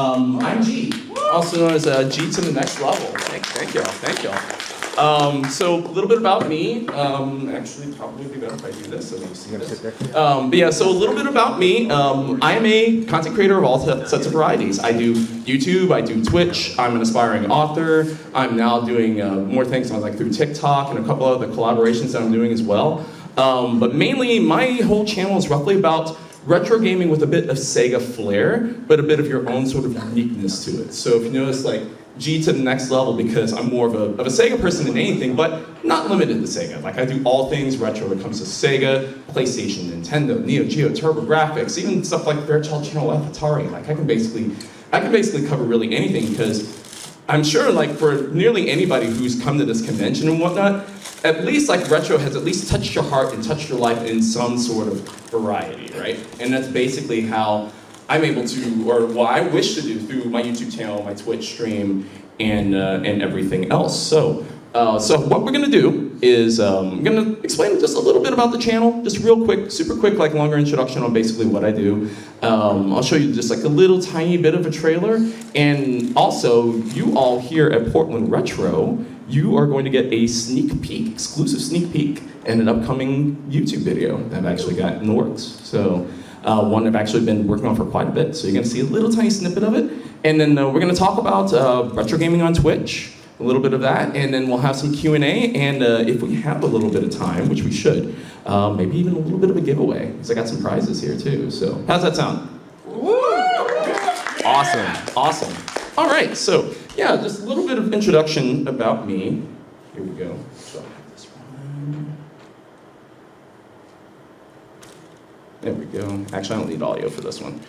I'm G, also known as G to the next level. Thank y'all. So a little bit about me. Actually, probably be better if I do this so you see this. But yeah, so a little bit about me. I am a content creator of all sets of varieties. I do YouTube, I do Twitch, I'm an aspiring author. I'm now doing more things like through TikTok and a couple other collaborations that I'm doing as well. But mainly, my whole channel is roughly about retro gaming with a bit of SEGA flair, but a bit of your own sort of uniqueness to it. So if you notice, like, G to the next level, because I'm more of a SEGA person than anything, but not limited to SEGA. Like, I do all things retro when it comes to SEGA, PlayStation, Nintendo, Neo Geo, TurboGrafx, even stuff like Fairchild Channel F, Atari. Like, I can basically cover really anything, because I'm sure, like, for nearly anybody who's come to this convention and whatnot, at least like retro has at least touched your heart and touched your life in some sort of variety, right? And that's basically how I'm able to, or what I wish to do through my YouTube channel, my Twitch stream, and everything else. So what we're gonna do is I'm gonna explain just a little bit about the channel, just real quick, super quick, like longer introduction on basically what I do. I'll show you just like a little tiny bit of a trailer, and also you all here at Portland Retro, you are going to get a sneak peek, exclusive sneak peek, and an upcoming YouTube video that I've actually got in the works. So one I've actually been working on for quite a bit. So you're gonna see a little tiny snippet of it. And then we're gonna talk about retro gaming on Twitch, a little bit of that, and then we'll have some Q&A, and if we have a little bit of time, which we should, maybe even a little bit of a giveaway, because I got some prizes here too. So how's that sound? Awesome. All right, so yeah, just a little bit of introduction about me. Here we go. So I have this one. There we go. Actually, I don't need audio for this one.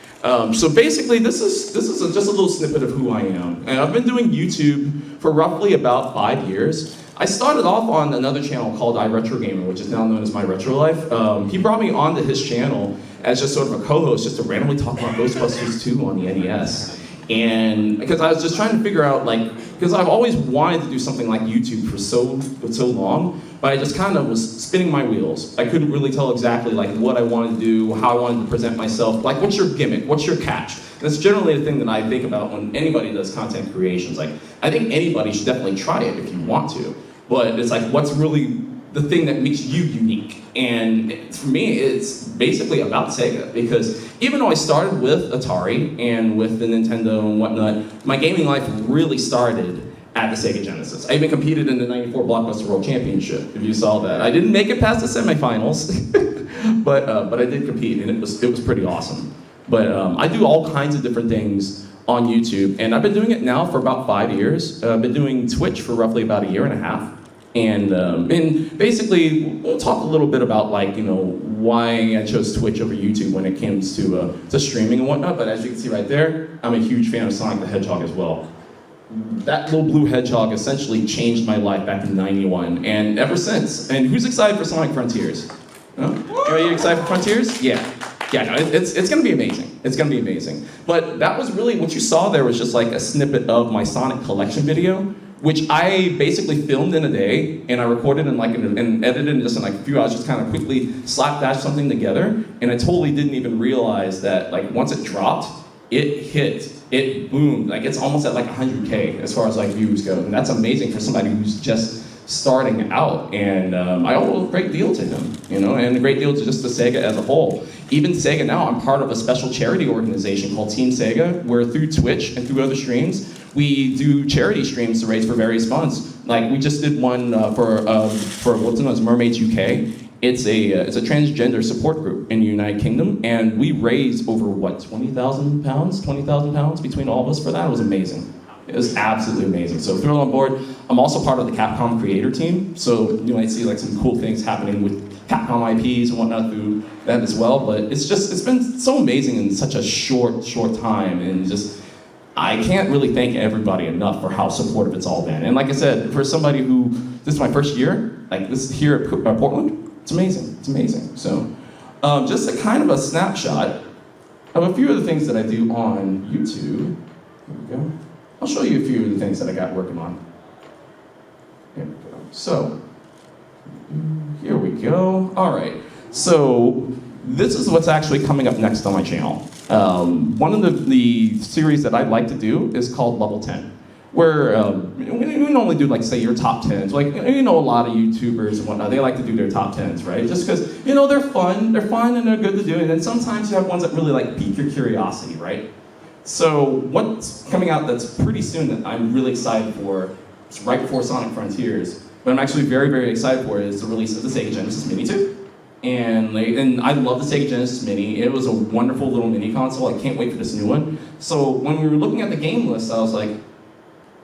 So basically, this is just a little snippet of who I am. And I've been doing YouTube for roughly about 5 years. I started off on another channel called iRetro Gamer, which is now known as My Retro Life. He brought me onto his channel as just sort of a co-host, just to randomly talk about Ghostbusters 2 on the NES. And because I was just trying to figure out, like, because I've always wanted to do something like YouTube for so long, but I just kind of was spinning my wheels. I couldn't really tell exactly like what I wanted to do, how I wanted to present myself. Like, what's your gimmick? What's your catch? And that's generally the thing that I think about when anybody does content creations. Like, I think anybody should definitely try it if you want to, but it's like, what's really the thing that makes you unique? And for me, it's basically about SEGA, because even though I started with Atari and with the Nintendo and whatnot, my gaming life really started at the Sega Genesis. I even competed in the '94 Blockbuster World Championship, if you saw that. I didn't make it past the semifinals, but I did compete, and it was pretty awesome. But I do all kinds of different things on YouTube, and I've been doing it now for about 5 years. I've been doing Twitch for roughly about 1.5 years. And basically, we'll talk a little bit about, like, you know, why I chose Twitch over YouTube when it comes to streaming and whatnot. But as you can see right there, I'm a huge fan of Sonic the Hedgehog as well. That little blue hedgehog essentially changed my life back in '91, and ever since. And who's excited for Sonic Frontiers? Huh? Are you excited for Frontiers? Yeah, no, it's gonna be amazing. It's gonna be amazing. But that was really, what you saw there was just like a snippet of my Sonic collection video, which I basically filmed in a day, and I recorded and edited in just in like a few hours, just kind of quickly slapdash something together, and I totally didn't even realize that, like, once it dropped, it boomed. Like, it's almost at like 100K as far as like views go, and that's amazing for somebody who's just starting out. And I owe a great deal to him, you know, and a great deal to just the SEGA as a whole. Even SEGA now, I'm part of a special charity organization called Team SEGA, where through Twitch and through other streams, we do charity streams to raise for various funds. Like, we just did one for what's known as Mermaids UK. It's a transgender support group in the United Kingdom, and we raised over, what, 20,000 pounds between all of us for that. It was amazing. It was absolutely amazing. So throw it on board. I'm also part of the Capcom creator team, so you might see like some cool things happening with Capcom IPs and whatnot through that as well. But it's been so amazing in such a short time, and just, I can't really thank everybody enough for how supportive it's all been. And like I said, for somebody who, this is my first year, like this here at Portland, it's amazing. So just a kind of a snapshot of a few of the things that I do on YouTube. Here we go. I'll show you a few of the things that I got working on. Here we go. So, here we go. All right. So, this is what's actually coming up next on my channel. One of the series that I like to do is called Level 10, where we normally do, like, say, your top 10s. Like, you know, a lot of YouTubers and whatnot, they like to do their top 10s, right? Just because, you know, they're fun and they're good to do, and then sometimes you have ones that really, like, pique your curiosity, right? So what's coming out that's pretty soon that I'm really excited for, it's right before Sonic Frontiers, but I'm actually very, very excited for is the release of the SEGA Genesis Mini 2. And I love the SEGA Genesis Mini. It was a wonderful little mini console. I can't wait for this new one. So when we were looking at the game list, I was like,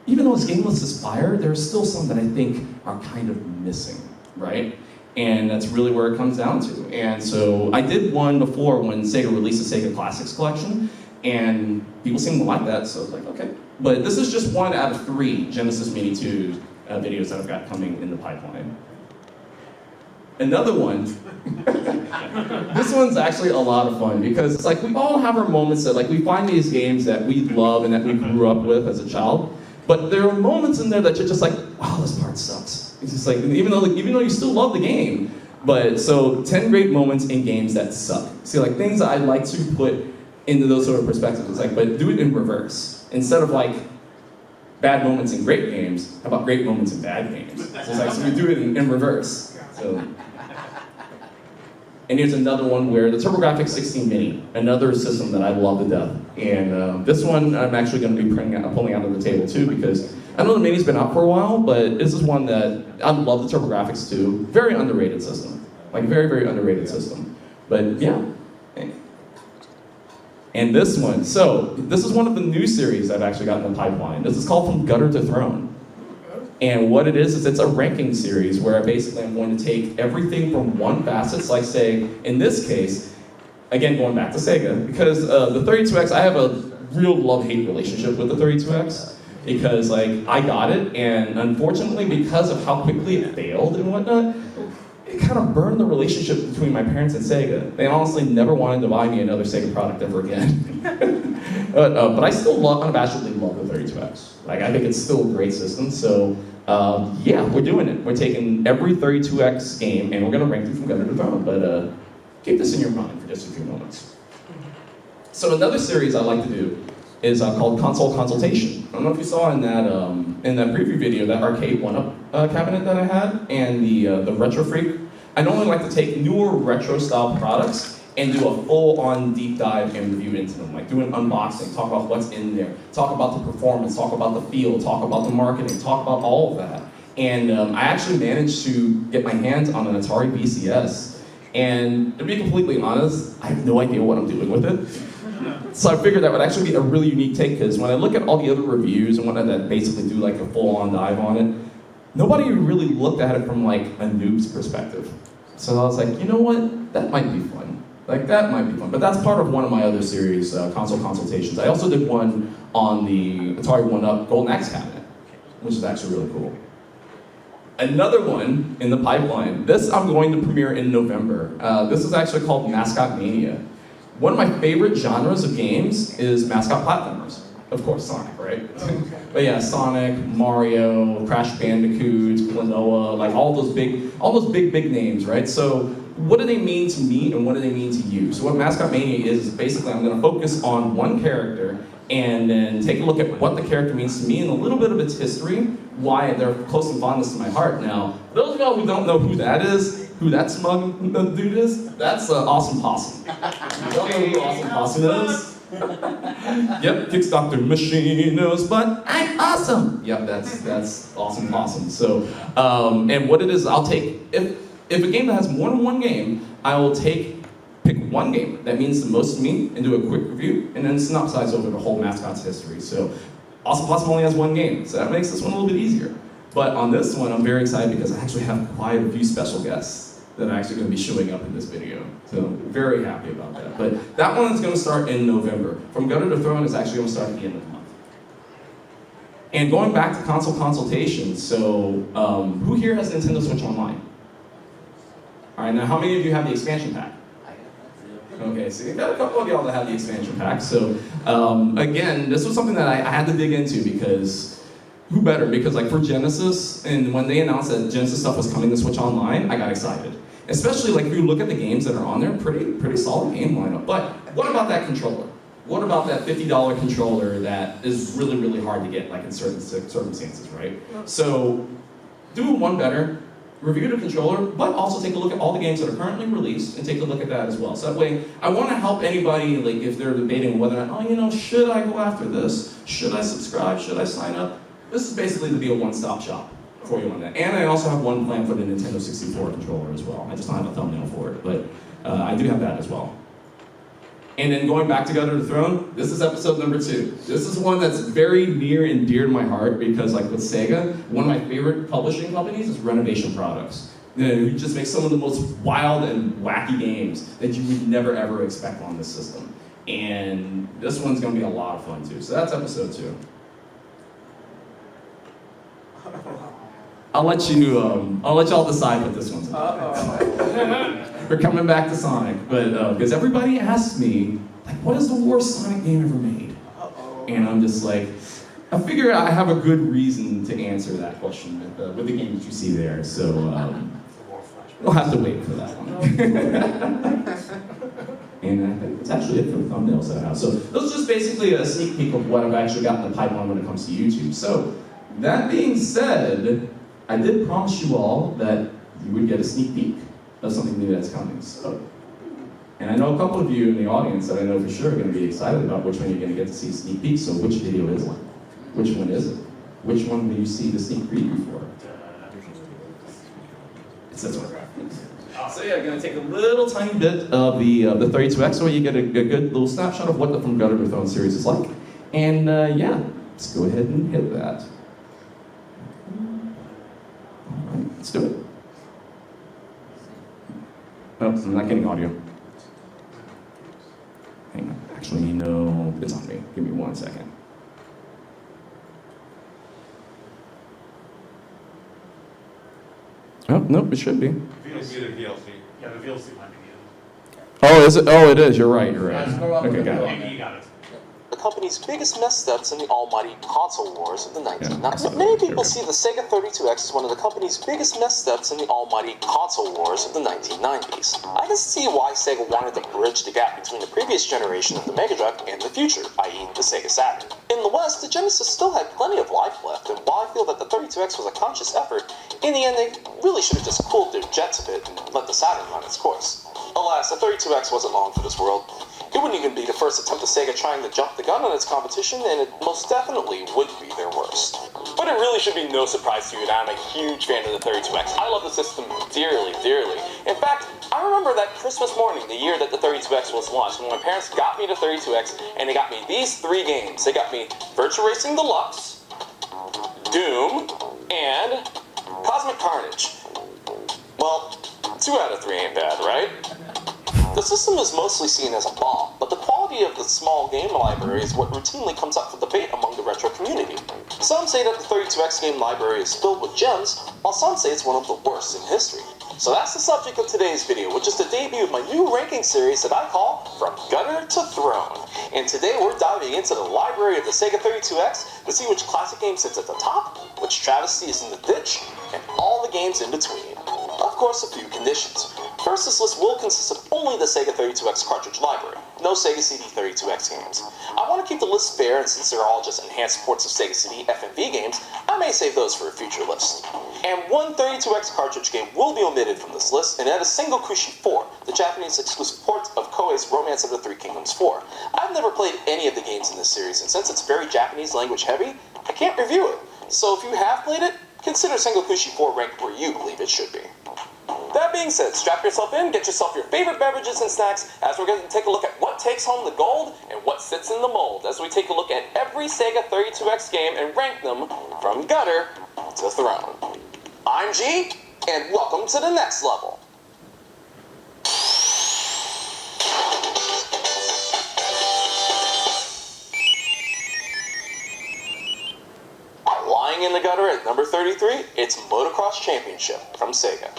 even though this game list is fire, there's still some that I think are kind of missing, right? And that's really where it comes down to. And so I did one before when Sega released the Sega Classics collection, and people seemed to like that, so I was like, okay. But this is just one out of 3 Genesis Mini 2 videos that I've got coming in the pipeline. Another one, this one's actually a lot of fun because it's like we all have our moments that, like, we find these games that we love and that we grew up with as a child, but there are moments in there that you're just like, wow, this part sucks. It's just like, even though you still love the game, but so 10 great moments in games that suck. See, like, things that I like to put into those sort of perspectives, it's like, but do it in reverse. Instead of like bad moments in great games, how about great moments in bad games? So it's like, so we do it in reverse. So. And here's another one where the TurboGrafx 16 Mini, another system that I love to death. And this one I'm actually going to be pulling out of the table too, because I know the Mini's been out for a while, but this is one that I love the TurboGrafx 2. Very underrated system. Like, very, very underrated system. But yeah. And this one, so this is one of the new series I've actually got in the pipeline. This is called From Gutter to Throne. And what it is it's a ranking series where basically I'm going to take everything from one facet, so like, say, in this case, again, going back to Sega, because the 32X, I have a real love-hate relationship with the 32X, because, like, I got it, and unfortunately, because of how quickly it failed and whatnot, it kind of burned the relationship between my parents and Sega. They honestly never wanted to buy me another Sega product ever again. but I still unabashedly love the 32X. Like, I think it's still a great system, so yeah, we're doing it. We're taking every 32X game and we're gonna rank them from gutter to throne, but keep this in your mind for just a few moments. So another series I like to do is called Console Consultation. I don't know if you saw in that preview video that arcade one-up cabinet that I had, and the Retro Freak. I normally like to take newer retro-style products and do a full-on deep dive and review into them, like do an unboxing, talk about what's in there, talk about the performance, talk about the feel, talk about the marketing, talk about all of that. And I actually managed to get my hands on an Atari VCS, and to be completely honest, I have no idea what I'm doing with it. So I figured that would actually be a really unique take, because when I look at all the other reviews and whatnot that basically do like a full-on dive on it, nobody really looked at it from like a noob's perspective. So I was like, you know what, that might be fun. Like, that might be fun. But that's part of one of my other series, Console Consultations. I also did one on the Atari One-Up Golden Axe cabinet, which is actually really cool. Another one in the pipeline, this I'm going to premiere in November. This is actually called Mascot Mania. One of my favorite genres of games is mascot platformers. Of course, Sonic, right? But yeah, Sonic, Mario, Crash Bandicoot, Klonoa, like all those big names, right? So what do they mean to me and what do they mean to you? So what Mascot Mania is basically I'm gonna focus on one character and then take a look at what the character means to me and a little bit of its history, why they're close and fondness to my heart. Now, for those of y'all who don't know who that is, who that smug dude is, that's Awesome Possum. You don't know who Awesome Possum is? Yep, Kicks Dr. Machinos, but I'm awesome. Yep, that's Awesome Possum. So, and what it is, I'll take, if a game that has more than one game, I will pick one game that means the most to me and do a quick review, and then synopsize over the whole mascot's history. So, Awesome Possum only has one game, so that makes this one a little bit easier. But on this one, I'm very excited because I actually have quite a few special guests that are actually going to be showing up in this video. So very happy about that. But that one is going to start in November. From Gutter to Throne is actually going to start at the end of the month. And going back to console consultations, so who here has Nintendo Switch Online? All right, now how many of you have the expansion pack? Okay, so you've got a couple of y'all that have the expansion pack. So again, this was something that I had to dig into because who better? Because like for Genesis, and when they announced that Genesis stuff was coming to Switch Online, I got excited. Especially like if you look at the games that are on there, pretty solid game lineup. But what about that controller? what about that $50 controller that is really, really hard to get, like in certain circumstances, right? So do one better, review the controller, but also take a look at all the games that are currently released and take a look at that as well. So that way, I want to help anybody, like if they're debating whether or not, oh, you know, should I go after this? Should I subscribe? Should I sign up? This is basically to be a one-stop shop for you on that. And I also have one plan for the Nintendo 64 controller as well. I just don't have a thumbnail for it, but I do have that as well. And then going back to Gutter to the Throne, this is episode number 2. This is one that's very near and dear to my heart because, like with SEGA, one of my favorite publishing companies is Renovation Products. You just make some of the most wild and wacky games that you would never ever expect on this system. And this one's going to be a lot of fun too. So that's episode 2. I'll let y'all decide what this one's about. We're coming back to Sonic, but because everybody asks me, like, what is the worst Sonic game ever made? And I'm just like, I figure I have a good reason to answer that question with the game that you see there. So we'll have to wait for that one. And I think that's actually it for the thumbnails that I have. So those are just basically a sneak peek of what I've actually got in the pipeline when it comes to YouTube. So that being said, I did promise you all that you would get a sneak peek of something new that's coming. So, and I know a couple of you in the audience that I know for sure are going to be excited about which one you're going to get to see a sneak peek. So which video is it? Which one is it? Which one will you see the sneak preview for? It's this one. So yeah, I'm going to take a little tiny bit of the 32X so you get a good little snapshot of what the From Gutter to Throne series is like. And yeah, let's go ahead and hit that. All right, let's do it. Oh, I'm not getting audio. Hang on. Actually, no, it's on me. Give me 1 second. Oh, nope, it should be. VLC. Yeah, the VLC might be muted. Oh, is it? Oh, it is. You're right. You're right. Okay, got it. You got it. The company's biggest missteps in the almighty console wars of the 1990s. Many people see the Sega 32X as one of the company's biggest missteps in the almighty console wars of the 1990s. I can see why Sega wanted to bridge the gap between the previous generation of the Mega Drive and the future, i.e. the Sega Saturn. In the West, the Genesis still had plenty of life left, and while I feel that the 32X was a conscious effort, in the end they really should have just cooled their jets a bit and let the Saturn run its course. Alas, the 32X wasn't long for this world. It wouldn't even be the first attempt of Sega trying to jump the gun on its competition, and it most definitely would be their worst. But it really should be no surprise to you that I'm a huge fan of the 32X. I love the system dearly, dearly. In fact, I remember that Christmas morning, the year that the 32X was launched, when my parents got me the 32X, and they got me these 3 games. They got me Virtua Racing Deluxe, Doom, and Cosmic Carnage. Well, 2 out of 3 ain't bad, right? The system is mostly seen as a bomb, but the quality of the small game library is what routinely comes up for debate among the retro community. Some say that the 32X game library is filled with gems, while some say it's one of the worst in history. So that's the subject of today's video, which is the debut of my new ranking series that I call From Gutter to Throne. And today we're diving into the library of the Sega 32X to see which classic game sits at the top, which travesty is in the ditch, and all the games in between. Of course, a few conditions. First, this list will consist of only the Sega 32X cartridge library, no Sega CD 32X games. I want to keep the list fair, and since they're all just enhanced ports of Sega CD FMV games, I may save those for a future list. And one 32X cartridge game will be omitted from this list, and that is Sengokushi 4, the Japanese exclusive port of Koei's Romance of the Three Kingdoms 4. I've never played any of the games in this series, and since it's very Japanese language heavy, I can't review it. So if you have played it, consider Sengokushi 4 ranked where you believe it should be. That being said, strap yourself in, get yourself your favorite beverages and snacks, as we're going to take a look at what takes home the gold and what sits in the mold, as we take a look at every Sega 32X game and rank them from gutter to throne. I'm G, and welcome to the next level. Lying in the gutter at number 33, it's Motocross Championship from Sega.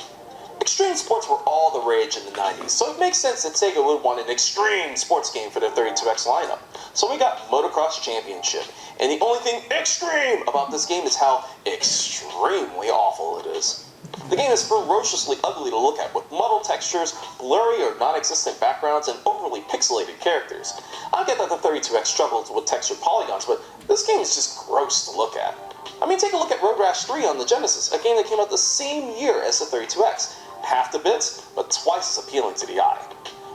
Extreme sports were all the rage in the 90s, so it makes sense that Sega would want an extreme sports game for their 32X lineup. So we got Motocross Championship, and the only thing extreme about this game is how extremely awful it is. The game is ferociously ugly to look at, with muddled textures, blurry or non-existent backgrounds, and overly pixelated characters. I get that the 32X struggles with textured polygons, but this game is just gross to look at. I mean, take a look at Road Rash 3 on the Genesis, a game that came out the same year as the 32X. Half the bits, but twice as appealing to the eye.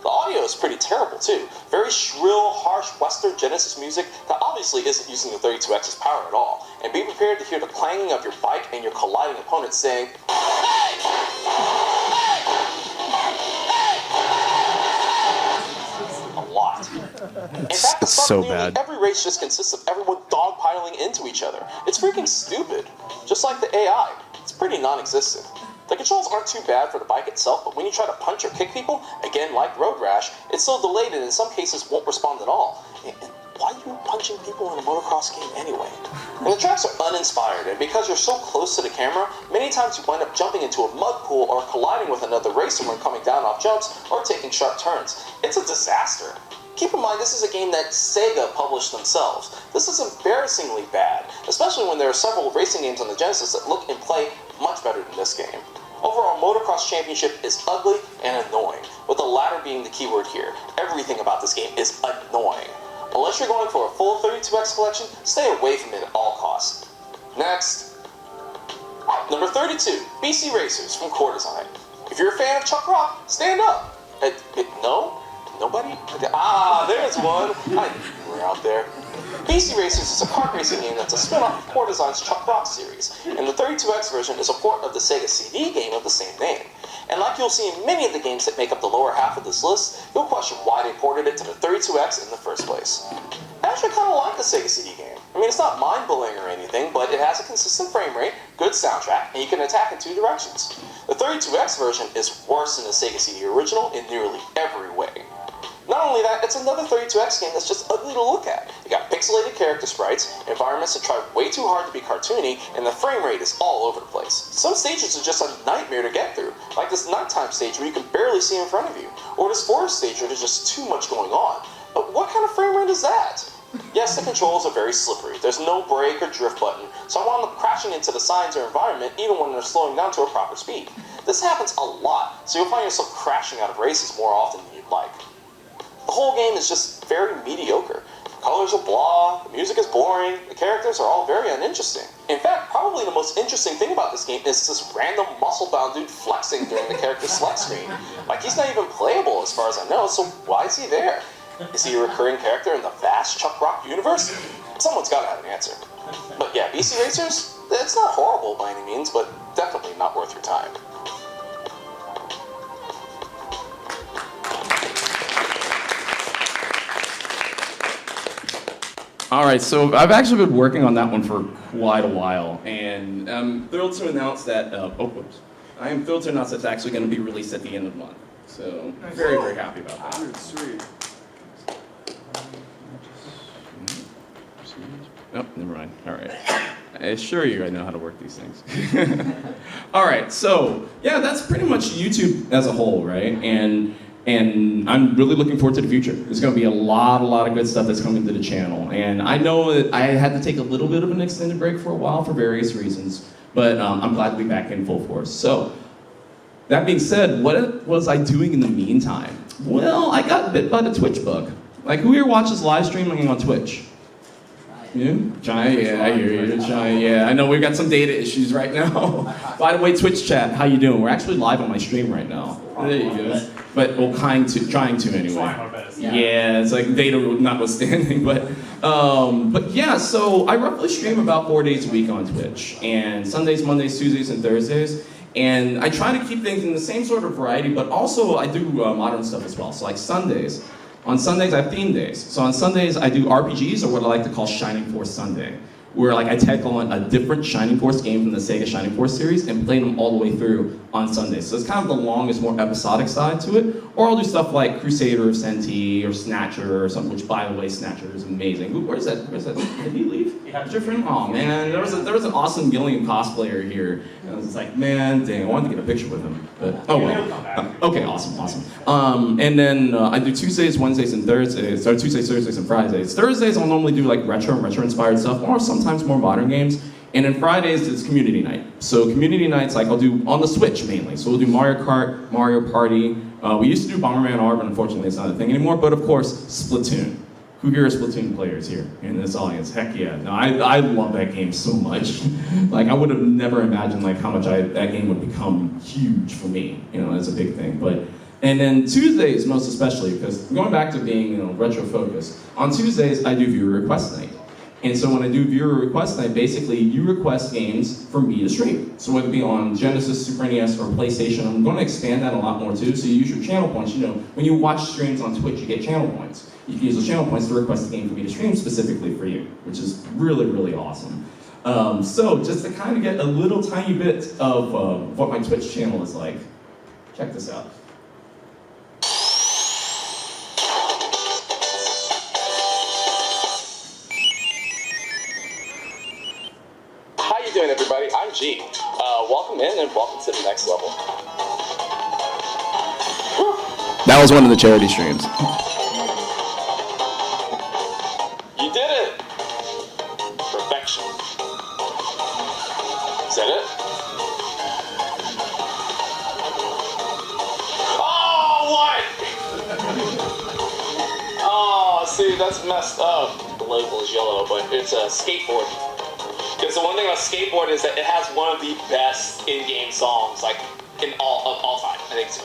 The audio is pretty terrible too. Very shrill, harsh Western Genesis music that obviously isn't using the 32X's power at all. And be prepared to hear the clanging of your bike and your colliding opponent saying, "Hey! Hey! A lot. In fact, It's so bad. Every race just consists of everyone dogpiling into each other. It's freaking stupid. Just like the AI, it's pretty non-existent. The controls aren't too bad for the bike itself, but when you try to punch or kick people, again like Road Rash, it's so delayed and in some cases won't respond at all. And why are you punching people in a motocross game anyway? And the tracks are uninspired, and because you're so close to the camera, many times you wind up jumping into a mud pool or colliding with another racer when coming down off jumps or taking sharp turns. It's a disaster. Keep in mind, this is a game that SEGA published themselves. This is embarrassingly bad, especially when there are several racing games on the Genesis that look and play much better than this game. Overall, Motocross Championship is ugly and annoying, with the latter being the keyword here. Everything about this game is annoying. Unless you're going for a full 32X collection, stay away from it at all costs. Next. Number 32, BC Racers from Core Design. If you're a fan of Chuck Rock, stand up. No? Nobody? Ah, there's one. I knew you were out there. BC Racers is a kart racing game that's a spin-off of Core Design's Chuck Rock series, and the 32X version is a port of the SEGA CD game of the same name. And like you'll see in many of the games that make up the lower half of this list, you'll question why they ported it to the 32X in the first place. I actually kind of like the SEGA CD game. I mean, it's not mind-blowing or anything, but it has a consistent frame rate, good soundtrack, and you can attack in two directions. The 32X version is worse than the SEGA CD original in nearly every way. Not only that, it's another 32X game that's just ugly to look at. You got pixelated character sprites, environments that try way too hard to be cartoony, and the frame rate is all over the place. Some stages are just a nightmare to get through, like this nighttime stage where you can barely see in front of you, or this forest stage where there's just too much going on. But what kind of frame rate is that? Yes, the controls are very slippery. There's no brake or drift button, so I want them crashing into the signs or environment even when they're slowing down to a proper speed. This happens a lot, so you'll find yourself crashing out of races more often than you'd like. The whole game is just very mediocre. The colors are blah, the music is boring, the characters are all very uninteresting. In fact, probably the most interesting thing about this game is this random muscle-bound dude flexing during the character select screen. Like, he's not even playable as far as I know, so why is he there? Is he a recurring character in the vast Chuck Rock universe? Someone's gotta have an answer. But yeah, BC Racers, it's not horrible by any means, but definitely not worth your time. All right, so I've actually been working on that one for quite a while, and I'm thrilled to announce that, I am thrilled to announce that it's actually going to be released at the end of the month. So, very, very happy about that. Sweet. Oh, never mind. All right. I assure you I know how to work these things. All right, so, yeah, that's pretty much YouTube as a whole, right? And I'm really looking forward to the future. There's going to be a lot of good stuff that's coming to the channel. And I know that I had to take a little bit of an extended break for a while for various reasons, but I'm glad to be back in full force. So, that being said, what was I doing in the meantime? Well, I got bit by the Twitch bug. Like, who here watches live streaming on Twitch? You? Giant, yeah, I hear you. Giant, yeah. I know we've got some data issues right now. By the way, Twitch chat, how you doing? We're actually live on my stream right now. There you go. But we're trying to anyway. Yeah, it's like data notwithstanding, but yeah. So I roughly stream about 4 days a week on Twitch, and Sundays, Mondays, Tuesdays, and Thursdays. And I try to keep things in the same sort of variety, but also I do modern stuff as well. So like Sundays. On Sundays, I have theme days. So on Sundays, I do RPGs, or what I like to call Shining Force Sunday, where like I tackle on a different Shining Force game from the SEGA Shining Force series and play them all the way through on Sundays. So it's kind of the longest, more episodic side to it. Or I'll do stuff like Crusader or Senti or Snatcher or something, which by the way, Snatcher is amazing. Where's that? Did he leave? Yeah. Is your friend? Oh man, there was an awesome Gilliam cosplayer here. And I was like, man, dang, I wanted to get a picture with him. But oh well. Okay, awesome. And then I do Tuesdays, Wednesdays, and Thursdays. So Tuesdays, Thursdays, and Fridays. Thursdays I'll normally do like retro inspired stuff, or sometimes more modern games. And then Fridays is community night. So community nights, like I'll do on the Switch mainly. So we'll do Mario Kart, Mario Party. We used to do Bomberman R, but unfortunately it's not a thing anymore. But of course, Splatoon. Who here are Splatoon players here in this audience? Heck yeah. No, I love that game so much. Like I would have never imagined like how much that game would become huge for me. You know, it's a big thing. And then Tuesdays most especially, because going back to being retro focused, on Tuesdays I do viewer request night. And so when I do viewer request night, basically you request games for me to stream. So whether it be on Genesis, Super NES, or PlayStation, I'm going to expand that a lot more too. So you use your channel points. You know, when you watch streams on Twitch, you get channel points. You can use those channel points to request a game for me to stream specifically for you, which is really, really awesome. So just to kind of get a little tiny bit of what my Twitch channel is like, check this out. How you doing, everybody? I'm G. Welcome in and welcome to the next level. That was one of the charity streams. You did it! Perfection. Is that it? Oh, what? Oh, see, that's messed up. The label is yellow, but it's a skateboard. Because the one thing about skateboard is that it has one of the best in-game songs, like, of all time. I think it's...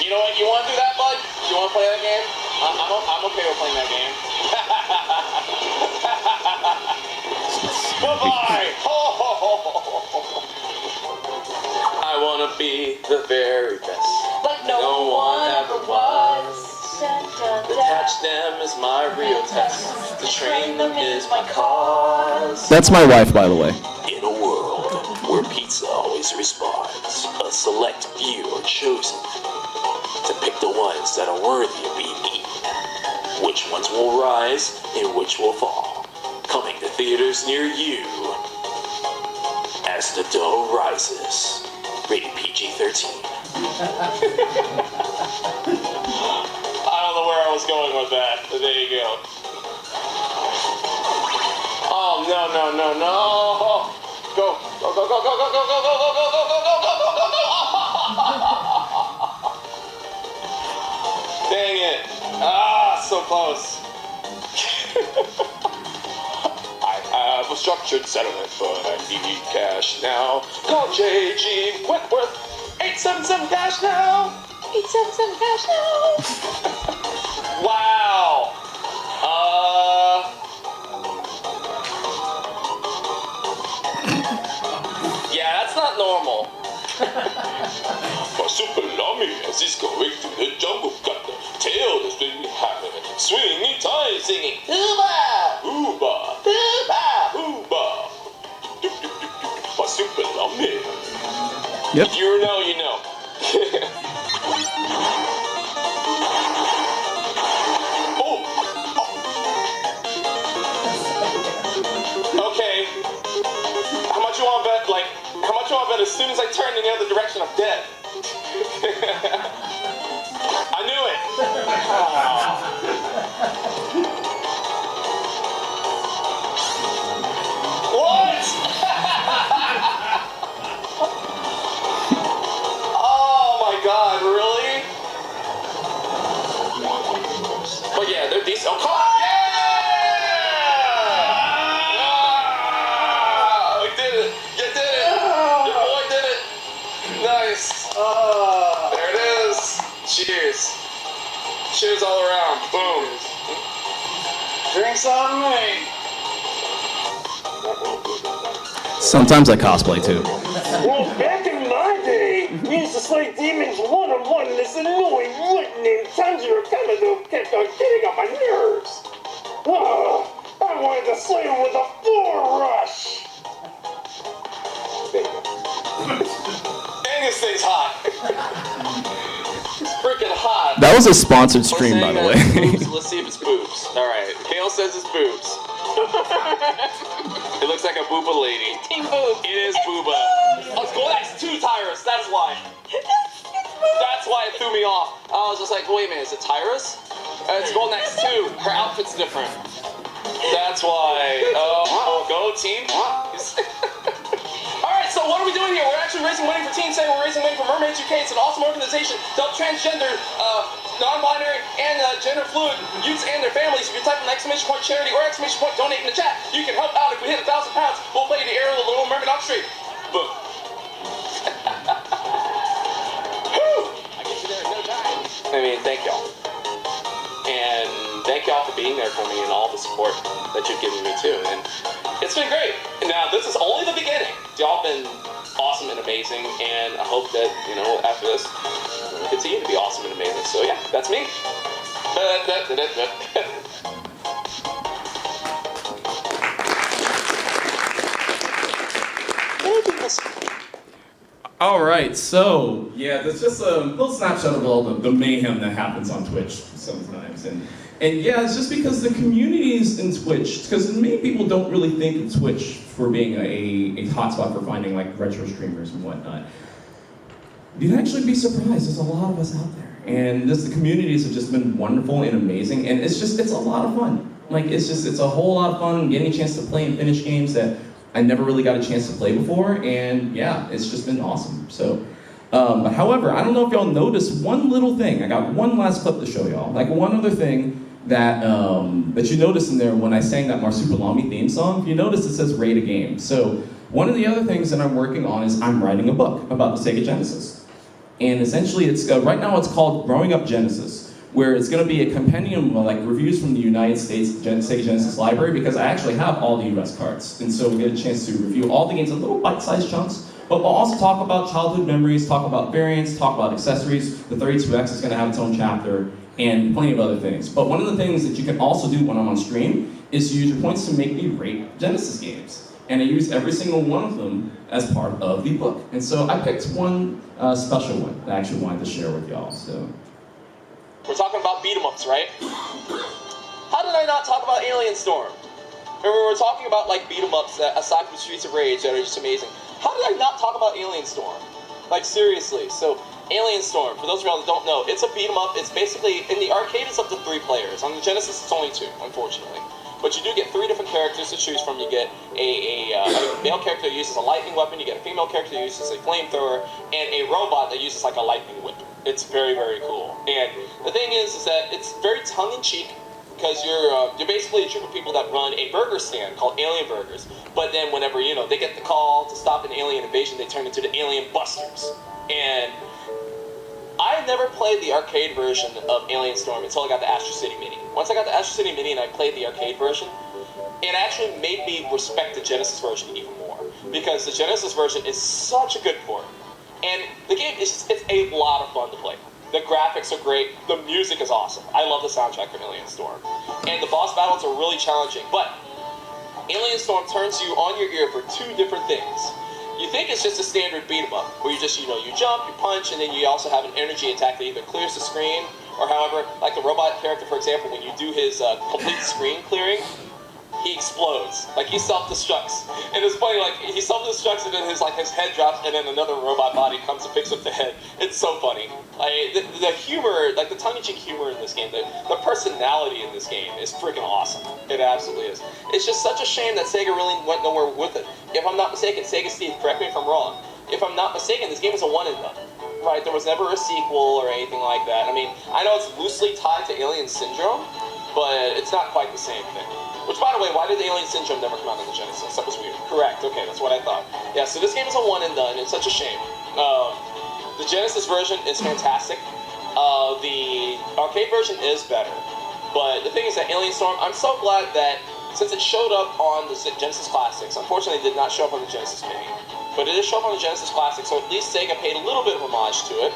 You know what? You want to do that, bud? You want to play that game? I'm okay with playing that game. Bye-bye! I want to be the very best. But no one ever was. To catch them is my real test. To train them is my cause. That's my wife, by the way. In a world where pizza always responds, a select few are chosen to pick the ones that are worthy of being eaten. Which ones will rise and which will fall. Coming to theaters near you as the dough rises. Rated PG-13. I don't know where I was going with that, but there you go. Oh, no. Go. Dang it. Ah, so close. I have a structured settlement, but I need cash now. Call JG Whitworth. 877 cash now. 877 cash now. Wow. Yeah, that's not normal. Masupalami as he's going through the jungle, got the tail that's been having it. Swinging time singing. Hooba! Hooba! Hooba! Hooba! Masupalami. Yep. If you know, you know. Okay. How much you want to bet? Like, how much you want to bet as soon as I turn in the other direction, I'm dead? I knew it. What? Oh my God! Really? But yeah, they're decent. Oh, come on! There it is. Cheers. Cheers all around. Boom. Drinks on me. Sometimes I cosplay too. Well, back in my day, we used to slay demons one-on-one, and this annoying mutt named Tanjiro Kamado kept on getting on my nerves. I wanted to slay him with a floor rush. Dang, this thing's hot. It's freaking hot. That was a sponsored stream, by the way. Let's see if it's boobs. Alright, Kale says it's boobs. It looks like a booba lady. Team Boob. It is booba. Oh, that's two Tyrus, that's why. That's why it threw me off. I was just like, wait a minute, is it Tyrus? It's Golden Axe 2. Her outfit's different. That's why. Oh, go team. Alright, so what are we doing here? We're actually raising money for Team SEGA. We're raising money for Mermaids UK. It's an awesome organization to help transgender, non-binary, and gender fluid youths and their families. If you type an exclamation point charity or exclamation point donate in the chat, you can help out. If we hit 1,000 pounds, we'll play the Aerial Little Mermaid on stream. Boom. I mean, thank y'all. And thank y'all for being there for me and all the support that you've given me too. And it's been great. Now, this is only the beginning. Y'all been awesome and amazing, and I hope that, you know, after this, we'll continue to be awesome and amazing. So yeah, that's me. All right, so yeah, that's just a little snapshot of all the mayhem that happens on Twitch sometimes, and yeah, it's just because the communities in Twitch, because many people don't really think of Twitch for being a hotspot for finding like retro streamers and whatnot. You'd actually be surprised. There's a lot of us out there, and the communities have just been wonderful and amazing, and it's a lot of fun. Like it's a whole lot of fun getting a chance to play and finish games that I never really got a chance to play before, and yeah, it's just been awesome. So, but however, I don't know if y'all noticed one little thing. I got one last clip to show y'all. Like one other thing that that you noticed in there when I sang that Marsupilami theme song. If you notice, it says rate a game. So one of the other things that I'm working on is I'm writing a book about the Sega Genesis. And essentially, it's right now it's called Growing Up Genesis, where it's going to be a compendium of like reviews from the United States Sega Genesis library, because I actually have all the US cards, and so we get a chance to review all the games in little bite-sized chunks. But we'll also talk about childhood memories, talk about variants, talk about accessories. The 32X is going to have its own chapter, and plenty of other things. But one of the things that you can also do when I'm on stream is use your points to make me rate Genesis games. And I use every single one of them as part of the book. And so I picked one special one that I actually wanted to share with y'all. So we're talking about beat-em-ups, right? How did I not talk about Alien Storm? Remember, we're talking about like beat-em-ups aside from Streets of Rage that are just amazing. How did I not talk about Alien Storm? Like seriously. So Alien Storm, for those of y'all that don't know, it's a beat-em-up. It's basically, in the arcade it's up to 3 players. On the Genesis it's only 2, unfortunately. But you do get 3 different characters to choose from. You get a male character that uses a lightning weapon, you get a female character that uses a flamethrower, and a robot that uses like a lightning whip. It's very, very cool. And the thing is that it's very tongue-in-cheek, because you're basically a group of people that run a burger stand called Alien Burgers. But then whenever, you know, they get the call to stop an alien invasion, they turn into the Alien Busters. And I had never played the arcade version of Alien Storm until I got the Astro City Mini. Once I got the Astro City Mini and I played the arcade version, it actually made me respect the Genesis version even more, because the Genesis version is such a good port. And the game it's a lot of fun to play. The graphics are great, the music is awesome. I love the soundtrack from Alien Storm. And the boss battles are really challenging, but Alien Storm turns you on your ear for 2 different things. You think it's just a standard beat-em-up, where you just, you jump, you punch, and then you also have an energy attack that either clears the screen, or however, like the robot character, for example, when you do his complete screen clearing, he explodes. Like, he self-destructs. And it's funny, like, he self-destructs and then his head drops, and then another robot body comes and picks up the head. It's so funny. Like, the humor, like, the tongue-in-cheek humor in this game, the personality in this game is freaking awesome. It absolutely is. It's just such a shame that Sega really went nowhere with it. If I'm not mistaken, Sega Steve, correct me if I'm wrong, if I'm not mistaken, this game is a one-and-done. Right, there was never a sequel or anything like that. I mean, I know it's loosely tied to Alien Syndrome, but it's not quite the same thing. Which, by the way, why did Alien Syndrome never come out on the Genesis? That was weird. Correct, okay, that's what I thought. Yeah, so this game is a one-and-done. It's such a shame. The Genesis version is fantastic. The arcade version is better. But the thing is that Alien Storm, I'm so glad that since it showed up on the Genesis Classics, unfortunately it did not show up on the Genesis Mini, but it did show up on the Genesis Classics, so at least Sega paid a little bit of homage to it.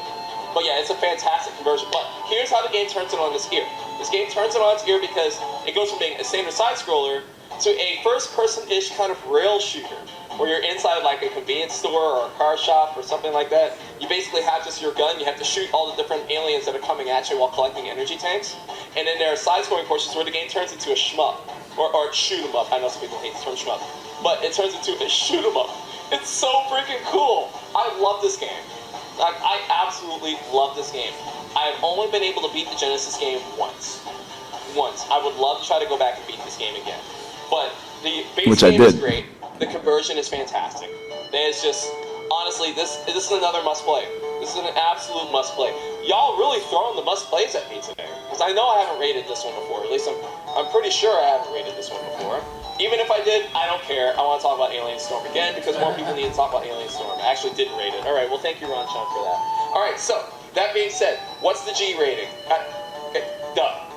But yeah, it's a fantastic conversion. But here's how the game turns it on its ear. This game turns it on its ear because it goes from being a standard side-scroller to a first-person-ish kind of rail shooter, where you're inside like a convenience store or a car shop or something like that. You basically have just your gun. You have to shoot all the different aliens that are coming at you while collecting energy tanks. And then there are side-scrolling portions where the game turns into a shmup, or shoot 'em up. I know some people hate the term shmup, but it turns into a shoot 'em up. It's so freaking cool. I love this game. I absolutely love this game. I've only been able to beat the Genesis game once. I would love to try to go back and beat this game again. But the base game is great. The conversion is fantastic. It's just, honestly, this is another must-play. This is an absolute must-play. Y'all really throwing the must-plays at me today. Because I know I haven't rated this one before. At least I'm pretty sure I haven't rated this one before. Even if I did, I don't care. I want to talk about Alien Storm again because more people need to talk about Alien Storm. I actually didn't rate it. All right, well, thank you, Ron Chun, for that. All right, so, that being said, what's the G rating? Duh.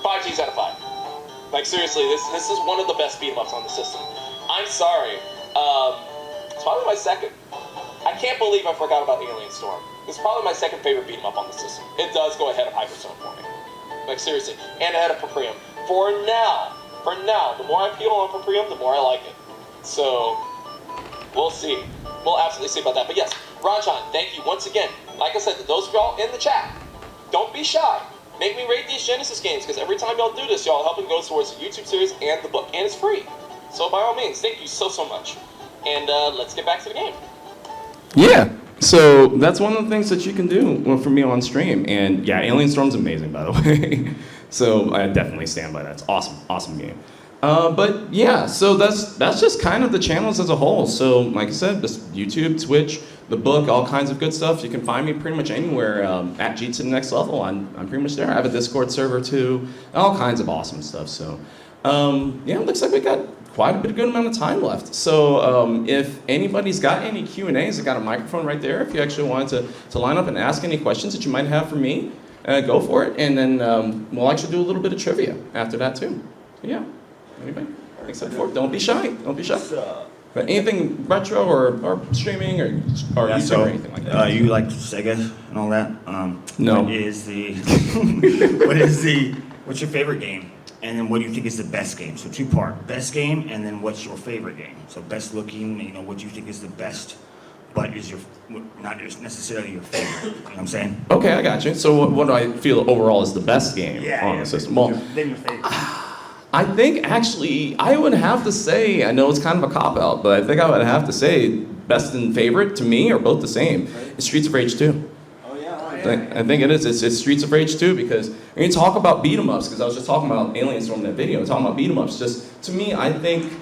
5 G's out of 5. Like, seriously, this is one of the best beat-em-ups on the system. I'm sorry. It's probably my second. I can't believe I forgot about Alien Storm. It's probably my second favorite beat-em-up on the system. It does go ahead of Hyperzone for me. Like, seriously. And ahead of Paprium. For now, the more I peel on Paprium, the more I like it. So, we'll see. We'll absolutely see about that. But yes, Ranchan, thank you once again. Like I said, to those of y'all in the chat, don't be shy. Make me rate these Genesis games, because every time y'all do this, y'all helping go towards the YouTube series and the book. And it's free. So by all means, thank you so much. And let's get back to the game. Yeah, so that's one of the things that you can do for me on stream. And yeah, Alien Storm's amazing, by the way. So I definitely stand by that. It's awesome game. But yeah, so that's just kind of the channels as a whole. So like I said, this YouTube, Twitch, the book, all kinds of good stuff. You can find me pretty much anywhere at G to the Next Level. I'm pretty much there. I have a Discord server too, all kinds of awesome stuff. So yeah, it looks like we got quite a good amount of time left. So if anybody's got any Q&As, I got a microphone right there. If you actually wanted to line up and ask any questions that you might have for me, go for it. And then we'll actually do a little bit of trivia after that too. So yeah, anybody? Except for, don't be shy. But anything retro or streaming or YouTube or anything like that. You like Sega and all that? No. What's your favorite game? And then what do you think is the best game? So 2-part, best game, and then what's your favorite game? So best looking, what do you think is the best, but is not necessarily your favorite, you know what I'm saying? Okay, I got you. So what do I feel overall is the best game on the system? Well, then your favorite. I think actually, I would have to say, I know it's kind of a cop-out, but I think I would have to say best and favorite to me are both the same. It's Streets of Rage 2. I think it is. It's Streets of Rage 2 because when you talk about beat-em-ups, because I was just talking about Alien Storm in that video, talking about beat-em-ups, just to me, I think,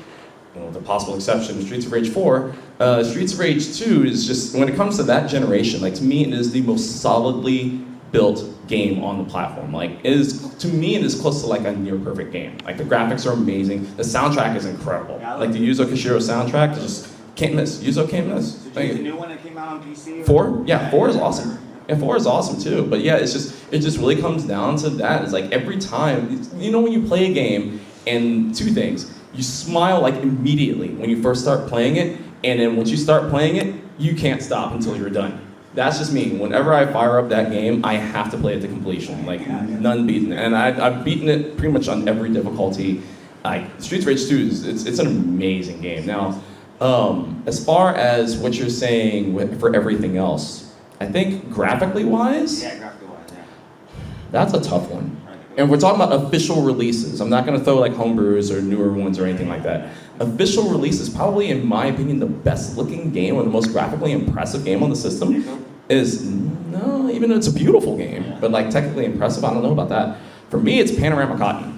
with a possible exception, Streets of Rage 4, Streets of Rage 2 is just, when it comes to that generation, like to me, it is the most solidly built game on the platform. Like, to me, it is close to like a near perfect game. Like the graphics are amazing, the soundtrack is incredible. Like the Yuzo Koshiro soundtrack, just can't miss. Yuzo can't miss. Did you the new one that came out on PC? 4? Yeah, 4 is awesome. And 4 is awesome too, but yeah, it just really comes down to that. It's like every time, when you play a game, and 2 things, you smile like immediately when you first start playing it, and then once you start playing it, you can't stop until you're done. That's just me. Whenever I fire up that game, I have to play it to completion, like none beaten. And I've beaten it pretty much on every difficulty. Streets of Rage 2 it's an amazing game. Now, as far as what you're saying for everything else, I think graphically wise, that's a tough one. And we're talking about official releases. I'm not going to throw like homebrews or newer ones or anything like that. Official release is probably, in my opinion, the best looking game or the most graphically impressive game on the system. No, even though it's a beautiful game, but like technically impressive, I don't know about that. For me, it's Panorama Cotton.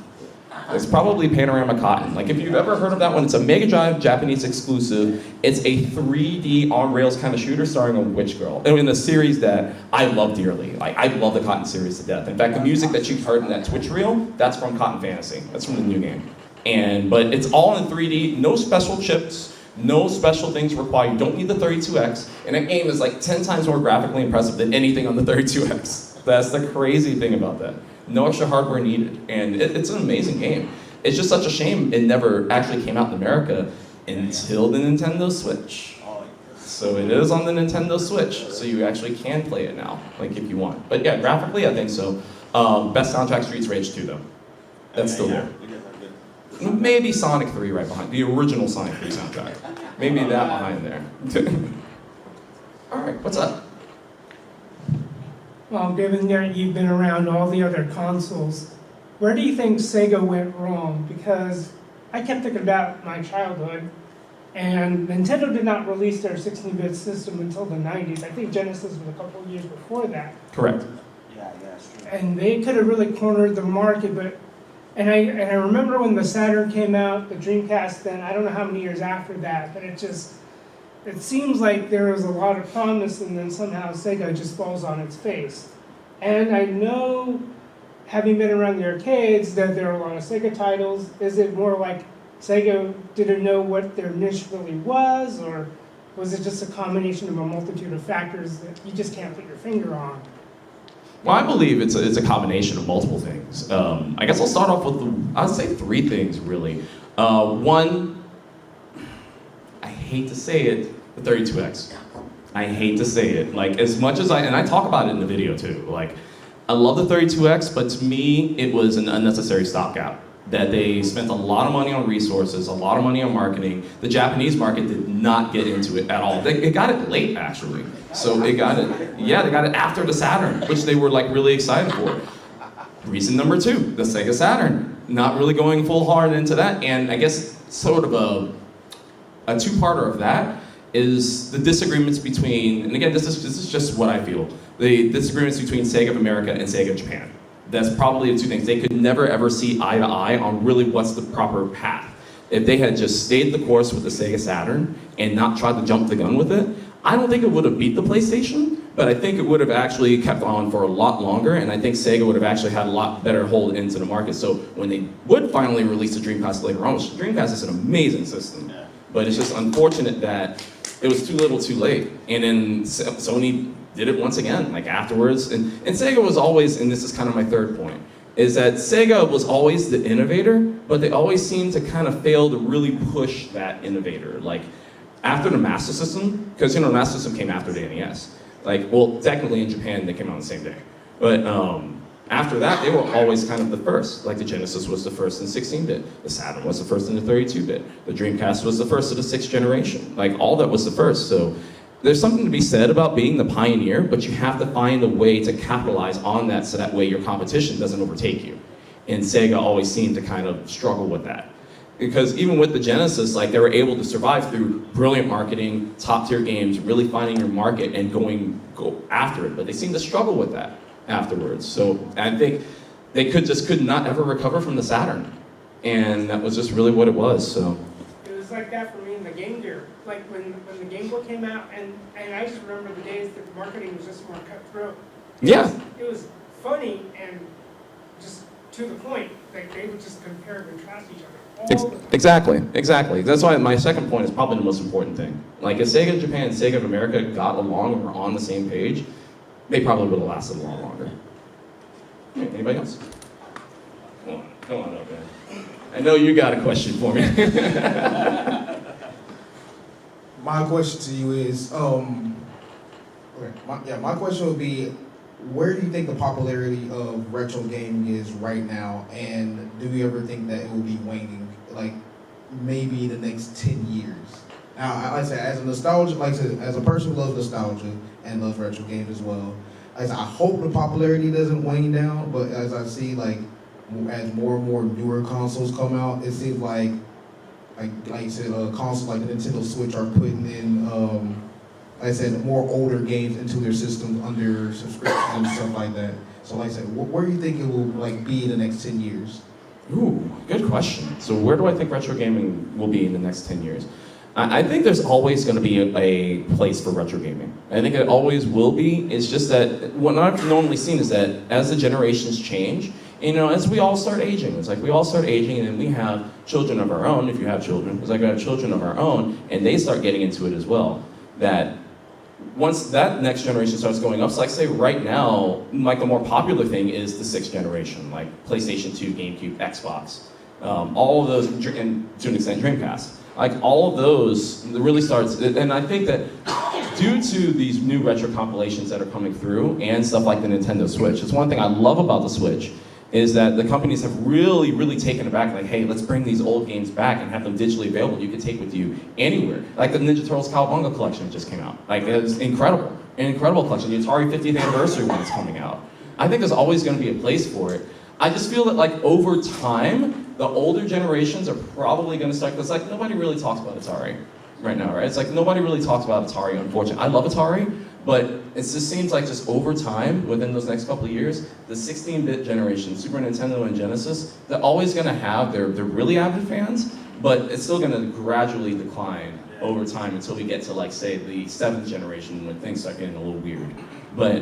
It's probably Panorama Cotton. Like if you've ever heard of that one, it's a Mega Drive Japanese exclusive. It's a 3D on-rails kind of shooter starring a witch girl. In a series that I love dearly. Like I love the Cotton series to death. In fact, the music that you've heard in that Twitch reel, that's from Cotton Fantasy. That's from the new game. But it's all in 3D, no special chips, no special things required. You don't need the 32X. And that game is like 10 times more graphically impressive than anything on the 32X. That's the crazy thing about that. No extra hardware needed, and it's an amazing game. It's just such a shame it never actually came out in America until the Nintendo Switch. So it is on the Nintendo Switch, so you actually can play it now, like if you want. But yeah, graphically, I think so. Best soundtrack, Streets of Rage 2 though. That's still there. Maybe Sonic 3 right behind, the original Sonic 3 soundtrack. Maybe that behind there. All right, what's up? Well, given that you've been around all the other consoles, where do you think Sega went wrong? Because I kept thinking about my childhood, and Nintendo did not release their 16-bit system until the 90s. I think Genesis was a couple of years before that. Correct. Yeah, yeah, it's true. and they could have really cornered the market, but, and I remember when the Saturn came out, the Dreamcast then, I don't know how many years after that, but it seems like there was a lot of promise and then somehow Sega just falls on its face. And I know, having been around the arcades, that there are a lot of Sega titles. Is it more like Sega didn't know what their niche really was, or was it just a combination of a multitude of factors that you just can't put your finger on? Well, I believe it's a combination of multiple things. I guess I'll start off with, I'd say 3 things, really. One, I hate to say it, the 32X. I hate to say it. Like, as much as and I talk about it in the video too. Like, I love the 32X, but to me, it was an unnecessary stopgap. That they spent a lot of money on resources, a lot of money on marketing. The Japanese market did not get into it at all. They got it late, actually. So they got it, yeah, they got it after the Saturn, which they were like really excited for. Reason number 2, the Sega Saturn. Not really going full hard into that. And I guess sort of a 2-parter of that is the disagreements between, and again, this is just what I feel, the disagreements between Sega of America and Sega of Japan. That's probably the 2 things. They could never ever see eye to eye on really what's the proper path. If they had just stayed the course with the Sega Saturn and not tried to jump the gun with it, I don't think it would have beat the PlayStation, but I think it would have actually kept on for a lot longer, and I think Sega would have actually had a lot better hold into the market. So when they would finally release the Dreamcast later on, which the Dreamcast is an amazing system, but it's just unfortunate that it was too little too late. And then Sony did it once again, like afterwards. And Sega was always, and this is kind of my 3rd point, is that Sega was always the innovator, but they always seemed to kind of fail to really push that innovator. Like, after the Master System, because the Master System came after the NES. Like, well, technically in Japan, they came out on the same day. But after that, they were always kind of the first. Like, the Genesis was the first in 16-bit. The Saturn was the first in the 32-bit. The Dreamcast was the first of the 6th generation. Like, all that was the first. So there's something to be said about being the pioneer, but you have to find a way to capitalize on that so that way your competition doesn't overtake you. And Sega always seemed to kind of struggle with that. Because even with the Genesis, like, they were able to survive through brilliant marketing, top-tier games, really finding your market and go after it. But they seemed to struggle with that afterwards. So I think they could not ever recover from the Saturn. And that was just really what it was, so. It was like that for me in the Game Gear. Like when the Game Boy came out, and I just remember the days that the marketing was just more cutthroat. It was funny and just to the point. Like, they would just compare and contrast each other. Exactly. That's why my 2nd point is probably the most important thing. Like, if Sega of Japan and Sega of America got along and were on the same page, they probably would have lasted a lot longer. Anybody else? Come on up, man. I know you got a question for me. My question to you is, my question would be, where do you think the popularity of retro gaming is right now, and do you ever think that it will be waning, like maybe in the next 10 years? Now, like I said, as a nostalgia, as a person who loves nostalgia and loves retro games as well, I hope the popularity doesn't wane down. But as I see, like, as more and more newer consoles come out, it seems like you said, consoles like the Nintendo Switch are putting in, like I said, more older games into their systems under subscription and stuff like that. So like I said, where do you think it will be in the next 10 years? Ooh, good question. So where do I think retro gaming will be in the next 10 years? I think there's always going to be a place for retro gaming. I think it always will be. It's just that what I've normally seen is that as the generations change, as we all start aging, it's like we all start aging, and then we have children of our own, if you have children, it's like we have children of our own, and they start getting into it as well. That once that next generation starts going up, so like say right now, like the more popular thing is the 6th generation, like PlayStation 2, GameCube, Xbox, all of those, and to an extent Dreamcast. Like all of those really starts, and I think that due to these new retro compilations that are coming through and stuff like the Nintendo Switch, it's one thing I love about the Switch is that the companies have really, really taken it back, like, hey, let's bring these old games back and have them digitally available. You can take with you anywhere. Like the Ninja Turtles Cowabunga collection just came out. Like, it's incredible. An incredible collection. The Atari 50th anniversary one is coming out. I think there's always going to be a place for it. I just feel that, like, over time, the older generations are probably going to start, because, like, nobody really talks about Atari right now, right? It's like nobody really talks about Atari, unfortunately. I love Atari, But it just seems like just over time, within those next couple of years, the 16-bit generation, Super Nintendo and Genesis, they're always going to have their really avid fans, but it's still going to gradually decline over time until we get to, like, say, the 7th generation when things start getting a little weird. But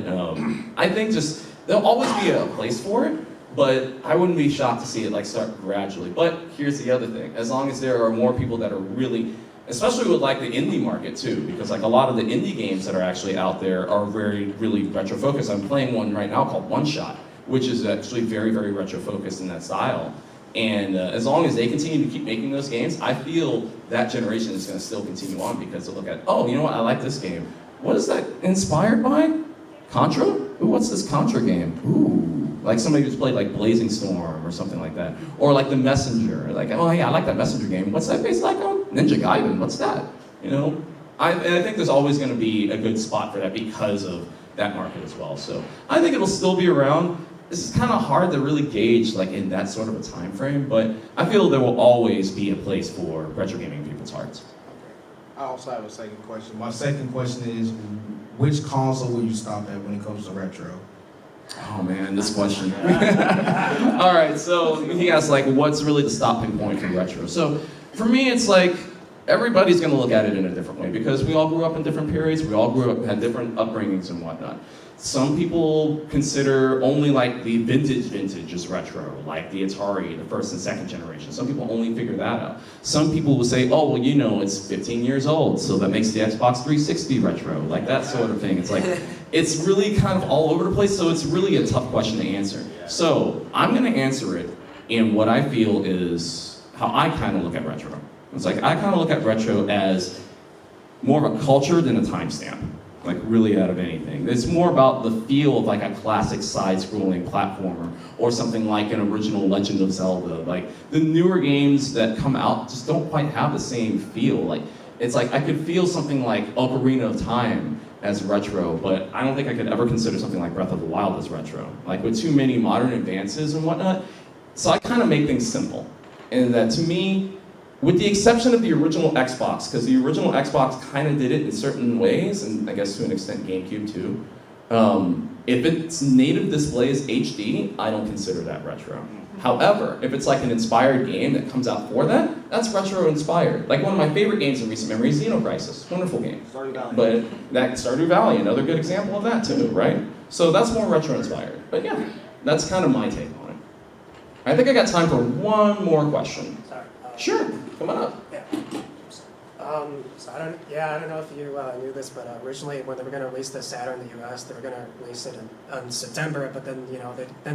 I think just there'll always be a place for it, but I wouldn't be shocked to see it like start gradually. But here's the other thing: as long as there are more people that are really, especially with like the indie market too, because like a lot of the indie games that are actually out there are really retro focused. I'm playing one right now called One Shot, which is actually very retro focused in that style. And as long as they continue to keep making those games, I feel that generation is going to still continue on because they'll look at, oh, you know what, I like this game. What is that inspired by? Contra? Ooh, what's this Contra game? Ooh, like somebody who's played like Blazing Storm or something like that. Or like The Messenger. Like, oh yeah, I like that Messenger game. What's that based like on? Ninja Gaiden, what's that? You know? And I think there's always going to be a good spot for that because of that market as well. So I think it'll still be around. This is kind of hard to really gauge like in that sort of a time frame, but I feel there will always be a place for retro gaming in people's hearts. I also have a second question. My second question is, which console will you stop at when it comes to retro? Oh man, this question. All right, so he asked like, what's really the stopping point for retro? So for me, it's like, everybody's gonna look at it in a different way because we all grew up in different periods, we all grew up, had different upbringings and whatnot. Some people consider only like the vintage as retro, like the Atari, the first and second generation. Some people only figure that out. Some people will say, oh, well, you know, it's 15 years old, so that makes the Xbox 360 retro, like that sort of thing. It's like, it's really kind of all over the place, so it's really a tough question to answer. So I'm gonna answer it in what I feel is how I kind of look at retro. It's like, I kind of look at retro as more of a culture than a timestamp. Like really out of anything. It's more about the feel of like a classic side-scrolling platformer or something like an original Legend of Zelda. Like the newer games that come out just don't quite have the same feel. Like it's like I could feel something like Ocarina of Time as retro, but I don't think I could ever consider something like Breath of the Wild as retro. Like with too many modern advances and whatnot. So I kind of make things simple. And that to me, with the exception of the original Xbox, because the original Xbox kind of did it in certain ways, and I guess to an extent GameCube too. If its native display is HD, I don't consider that retro. However, if it's like an inspired game that comes out for that, that's retro inspired. Like one of my favorite games in recent memory is Xenocrisis. Wonderful game. Stardew Valley. But that Stardew Valley, another good example of that too, right? So that's more retro inspired. But yeah, that's kind of my take on it. I think I got time for one more question. Sorry. Sure, come on up. Yeah. So I don't know if you knew this, but originally when they were going to release the Saturn in the U.S., they were going to release it in September, but then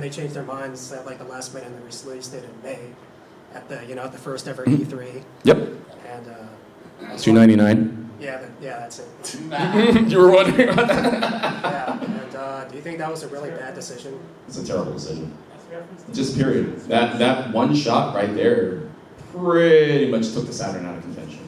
they changed their minds at like the last minute and they released it in May at the first ever E3. Yep. And $2.99. yeah, that's it. You were wondering about that? Yeah. And do you think that was a really bad decision? It's a terrible decision. Just period. That one shot right there pretty much took the Saturn out of contention.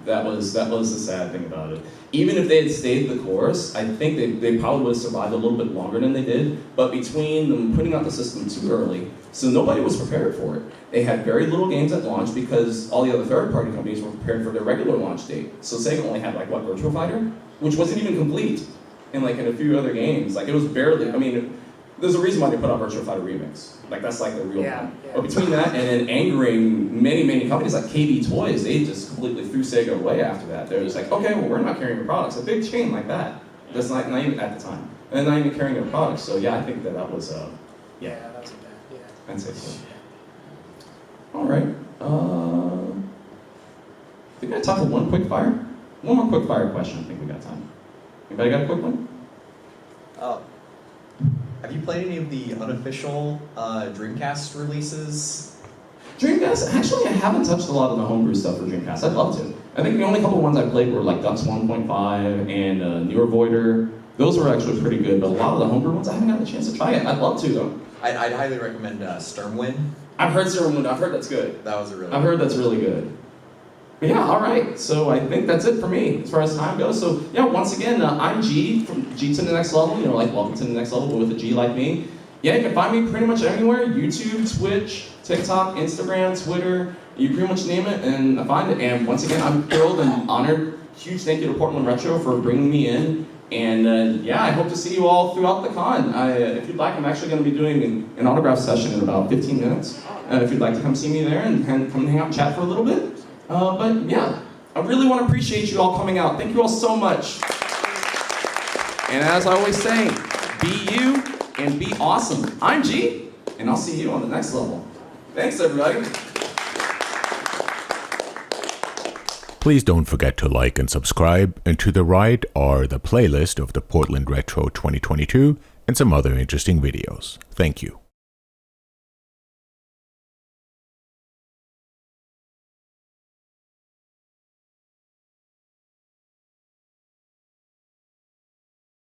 That was the sad thing about it. Even if they had stayed the course, I think they probably would have survived a little bit longer than they did. But between them putting out the system too early, so nobody was prepared for it. They had very little games at launch because all the other third-party companies were prepared for their regular launch date. So Sega only had like what, Virtua Fighter, which wasn't even complete, and like in a few other games, like it was barely. I mean, there's a reason why they put out Virtua Fighter Remix. Like that's like the real one. Yeah. But between that and then angering many companies like KB Toys, they just completely threw Sega away after that. They're just like, okay, well we're not carrying your products. A big chain like that, that's not even at the time, and not even carrying their products. So yeah, I think that was Yeah, that's a bad. Yeah. I'd say so. All right. I think I talked to one more quick fire question. I think we got time. Anybody got a quick one? Have you played any of the unofficial Dreamcast releases? Dreamcast? Actually, I haven't touched a lot of the homebrew stuff for Dreamcast. I'd love to. I think the only couple of ones I played were like Ducks 1.5 and Newer Voider. Those were actually pretty good, but a lot of the homebrew ones I haven't had a chance to try it. I'd love to though. I'd highly recommend Stormwind. I've heard Stormwind. I've heard that's good. That was a really. I've heard that's really good. But yeah, all right. So I think that's it for me as far as time goes. So yeah, once again, I'm G from G to the Next Level. You know, like welcome to the next level, but with a G like me. Yeah, you can find me pretty much anywhere: YouTube, Twitch, TikTok, Instagram, Twitter. You pretty much name it, and I find it. And once again, I'm thrilled and honored. Huge thank you to Portland Retro for bringing me in And yeah, I hope to see you all throughout the con. If you'd like, I'm actually going to be doing an autograph session in about 15 minutes. If you'd like to come see me there and come hang out and chat for a little bit. But yeah, I really want to appreciate you all coming out. Thank you all so much. And as I always say, be you and be awesome. I'm G, and I'll see you on the next level. Thanks, everybody. Please don't forget to like and subscribe, and to the right are the playlist of the Portland Retro 2022 and some other interesting videos. Thank you.